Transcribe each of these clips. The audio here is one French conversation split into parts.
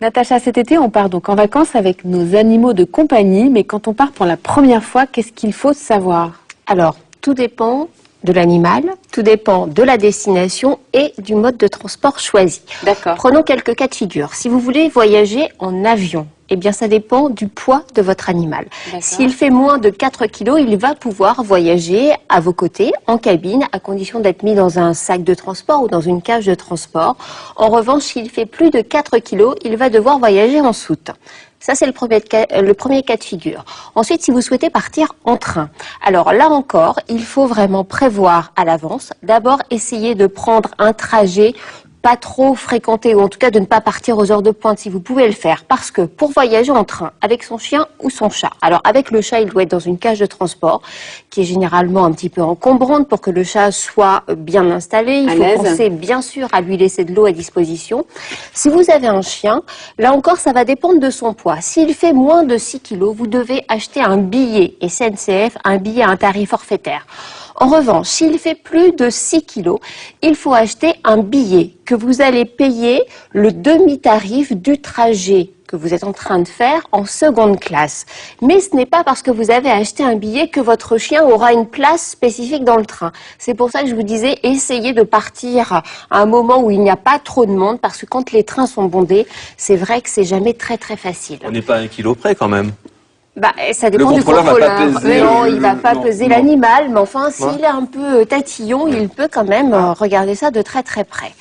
Natacha, cet été, on part donc en vacances avec nos animaux de compagnie, mais quand on part pour la première fois, qu'est-ce qu'il faut savoir? Alors, tout dépend de l'animal, tout dépend de la destination et du mode de transport choisi. D'accord. Prenons quelques cas de figure. Si vous voulez voyager en avion, eh bien ça dépend du poids de votre animal. S'il fait moins de 4 kilos, il va pouvoir voyager à vos côtés, en cabine, à condition d'être mis dans un sac de transport ou dans une cage de transport. En revanche, s'il fait plus de 4 kilos, il va devoir voyager en soute. Ça, c'est le premier cas de figure. Ensuite, si vous souhaitez partir en train, alors là encore, il faut vraiment prévoir à l'avance. D'abord, essayer de prendre un trajet pas trop fréquenté, ou en tout cas de ne pas partir aux heures de pointe si vous pouvez le faire. Parce que pour voyager en train avec son chien ou son chat, alors avec le chat, il doit être dans une cage de transport qui est généralement un petit peu encombrante pour que le chat soit bien installé. Il faut penser bien sûr à lui laisser de l'eau à disposition. Si vous avez un chien, là encore, ça va dépendre de son poids. S'il fait moins de 6 kilos, vous devez acheter un billet SNCF, un billet à un tarif forfaitaire. En revanche, s'il fait plus de 6 kilos, il faut acheter un billet que vous allez payer le demi-tarif du trajet que vous êtes en train de faire en seconde classe. Mais ce n'est pas parce que vous avez acheté un billet que votre chien aura une place spécifique dans le train. C'est pour ça que je vous disais, essayez de partir à un moment où il n'y a pas trop de monde, parce que quand les trains sont bondés, c'est vrai que c'est jamais très facile. On n'est pas à 1 kilo près quand même. Bah, ça dépend du contrôleur. Non, il va pas peser l'animal, mais enfin, s'il est un peu tatillon, il peut quand même regarder ça de très près.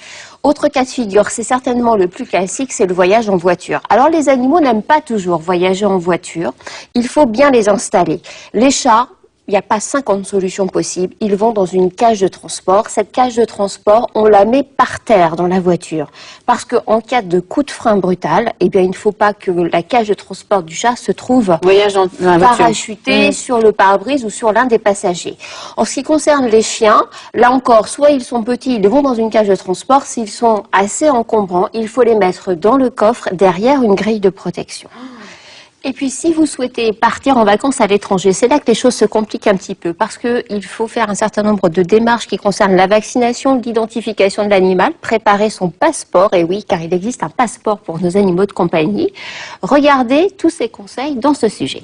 Autre cas de figure, c'est certainement le plus classique, c'est le voyage en voiture. Alors, les animaux n'aiment pas toujours voyager en voiture. Il faut bien les installer. Les chats, il n'y a pas 50 solutions possibles. Ils vont dans une cage de transport. Cette cage de transport, on la met par terre dans la voiture. Parce qu'en cas de coup de frein brutal, eh bien, il ne faut pas que la cage de transport du chat se trouve parachutée sur le pare-brise ou sur l'un des passagers. En ce qui concerne les chiens, là encore, soit ils sont petits, ils vont dans une cage de transport. S'ils sont assez encombrants, il faut les mettre dans le coffre derrière une grille de protection. Et puis, si vous souhaitez partir en vacances à l'étranger, c'est là que les choses se compliquent un petit peu, parce qu'il faut faire un certain nombre de démarches qui concernent la vaccination, l'identification de l'animal, préparer son passeport, et oui, car il existe un passeport pour nos animaux de compagnie. Regardez tous ces conseils dans ce sujet.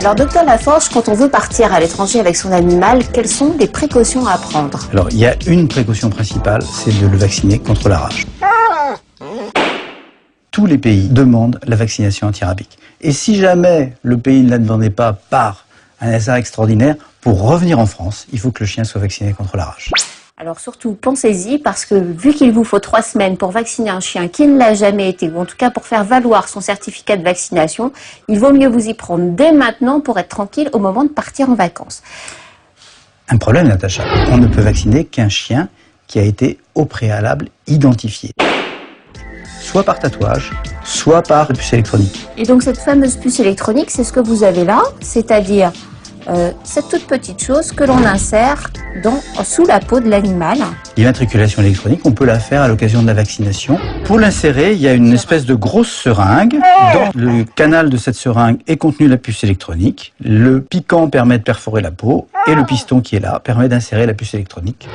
Alors, docteur Laforge, quand on veut partir à l'étranger avec son animal, quelles sont les précautions à prendre? Alors, il y a une précaution principale, c'est de le vacciner contre la rage. Tous les pays demandent la vaccination antirabique. Et si jamais le pays ne la demandait pas par un hasard extraordinaire, pour revenir en France, il faut que le chien soit vacciné contre la rage. Alors surtout, pensez-y, parce que vu qu'il vous faut 3 semaines pour vacciner un chien qui ne l'a jamais été, ou en tout cas pour faire valoir son certificat de vaccination, il vaut mieux vous y prendre dès maintenant pour être tranquille au moment de partir en vacances. Un problème, Natacha, on ne peut vacciner qu'un chien qui a été au préalable identifié. Soit par tatouage, soit par puce électronique. Et donc cette fameuse puce électronique, c'est ce que vous avez là, c'est-à-dire cette toute petite chose que l'on insère sous la peau de l'animal. L'immatriculation électronique, on peut la faire à l'occasion de la vaccination. Pour l'insérer, il y a une espèce de grosse seringue. Dans le canal de cette seringue est contenue la puce électronique. Le piquant permet de perforer la peau et le piston qui est là permet d'insérer la puce électronique.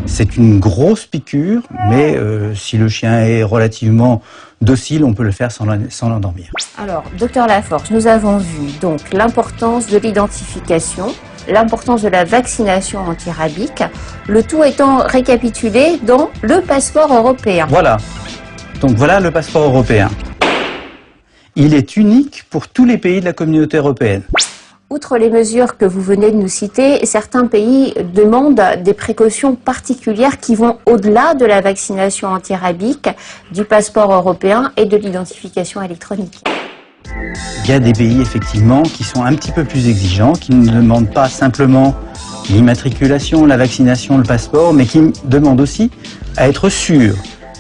C'est une grosse piqûre, mais si le chien est relativement docile, on peut le faire sans l'endormir. Alors, docteur Laforge, nous avons vu donc l'importance de l'identification, l'importance de la vaccination antirabique, le tout étant récapitulé dans le passeport européen. Voilà. Donc voilà le passeport européen. Il est unique pour tous les pays de la communauté européenne. Outre les mesures que vous venez de nous citer, certains pays demandent des précautions particulières qui vont au-delà de la vaccination antirabique, du passeport européen et de l'identification électronique. Il y a des pays effectivement qui sont un petit peu plus exigeants, qui ne demandent pas simplement l'immatriculation, la vaccination, le passeport, mais qui demandent aussi à être sûrs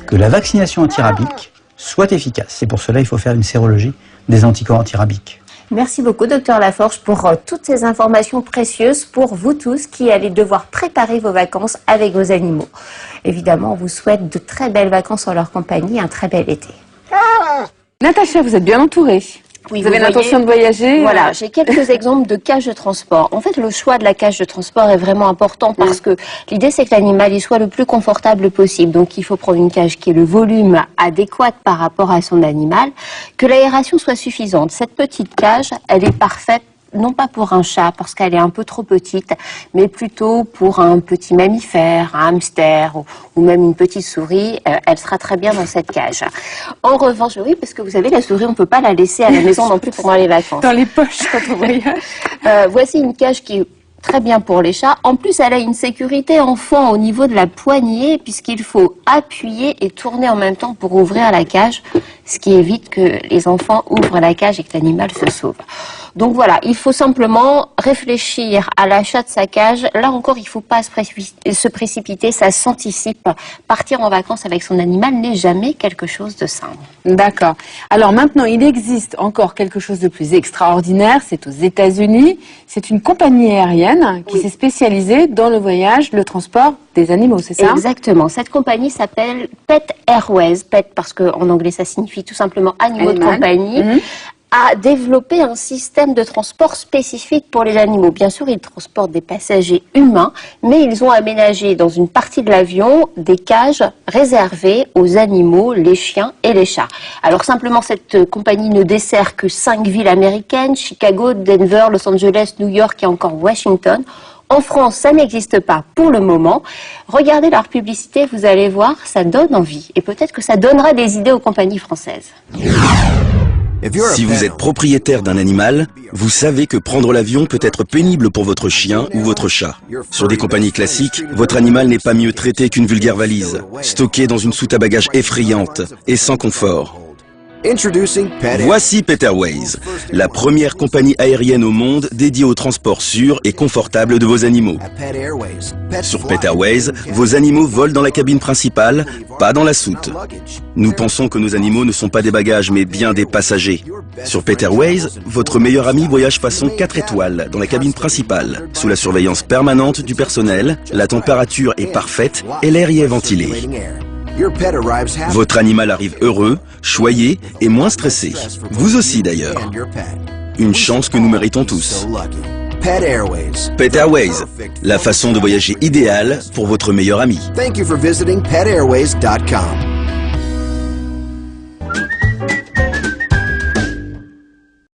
que la vaccination antirabique soit efficace. C'est pour cela qu'il faut faire une sérologie des anticorps antirabiques. Merci beaucoup, docteur Laforge, pour toutes ces informations précieuses pour vous tous qui allez devoir préparer vos vacances avec vos animaux. Évidemment, on vous souhaite de très belles vacances en leur compagnie, un très bel été. Natacha, vous êtes bien entourée. Oui, vous avez l'intention de voyager? Voilà, j'ai quelques exemples de cages de transport. En fait, le choix de la cage de transport est vraiment important parce que l'idée, c'est que l'animal il soit le plus confortable possible. Donc, il faut prendre une cage qui ait le volume adéquat par rapport à son animal, que l'aération soit suffisante. Cette petite cage, elle est parfaite non pas pour un chat, parce qu'elle est un peu trop petite, mais plutôt pour un petit mammifère, un hamster ou même une petite souris. Elle sera très bien dans cette cage. En revanche, oui, parce que vous savez, la souris, on ne peut pas la laisser à la maison non plus pendant les vacances. Dans les poches quand on voyage. Voici une cage qui est très bien pour les chats. En plus, elle a une sécurité enfant au niveau de la poignée, puisqu'il faut appuyer et tourner en même temps pour ouvrir la cage, ce qui évite que les enfants ouvrent la cage et que l'animal se sauve. Donc voilà, il faut simplement réfléchir à l'achat de sa cage. Là encore, il ne faut pas se précipiter, ça s'anticipe. Partir en vacances avec son animal n'est jamais quelque chose de simple. D'accord. Alors maintenant, il existe encore quelque chose de plus extraordinaire. C'est aux États-Unis. C'est une compagnie aérienne qui s'est spécialisée dans le voyage, le transport des animaux, c'est ça? Exactement. Cette compagnie s'appelle Pet Airways. Pet parce qu'en anglais, ça signifie tout simplement animaux de compagnie. A développé un système de transport spécifique pour les animaux. Bien sûr, ils transportent des passagers humains, mais ils ont aménagé dans une partie de l'avion des cages réservées aux animaux, les chiens et les chats. Alors simplement, cette compagnie ne dessert que 5 villes américaines, Chicago, Denver, Los Angeles, New York et encore Washington. En France, ça n'existe pas pour le moment. Regardez leur publicité, vous allez voir, ça donne envie. Et peut-être que ça donnera des idées aux compagnies françaises. Si vous êtes propriétaire d'un animal, vous savez que prendre l'avion peut être pénible pour votre chien ou votre chat. Sur des compagnies classiques, votre animal n'est pas mieux traité qu'une vulgaire valise, stockée dans une soute à bagages effrayante et sans confort. Voici Pet Airways, la première compagnie aérienne au monde dédiée au transport sûr et confortable de vos animaux. Sur Pet Airways, vos animaux volent dans la cabine principale, pas dans la soute. Nous pensons que nos animaux ne sont pas des bagages, mais bien des passagers. Sur Pet Airways, votre meilleur ami voyage façon 4 étoiles dans la cabine principale, sous la surveillance permanente du personnel, la température est parfaite et l'air y est ventilé. Votre animal arrive heureux, choyé et moins stressé. Vous aussi d'ailleurs. Une chance que nous méritons tous. Pet Airways, la façon de voyager idéale pour votre meilleur ami. Thank you for visiting petairways.com.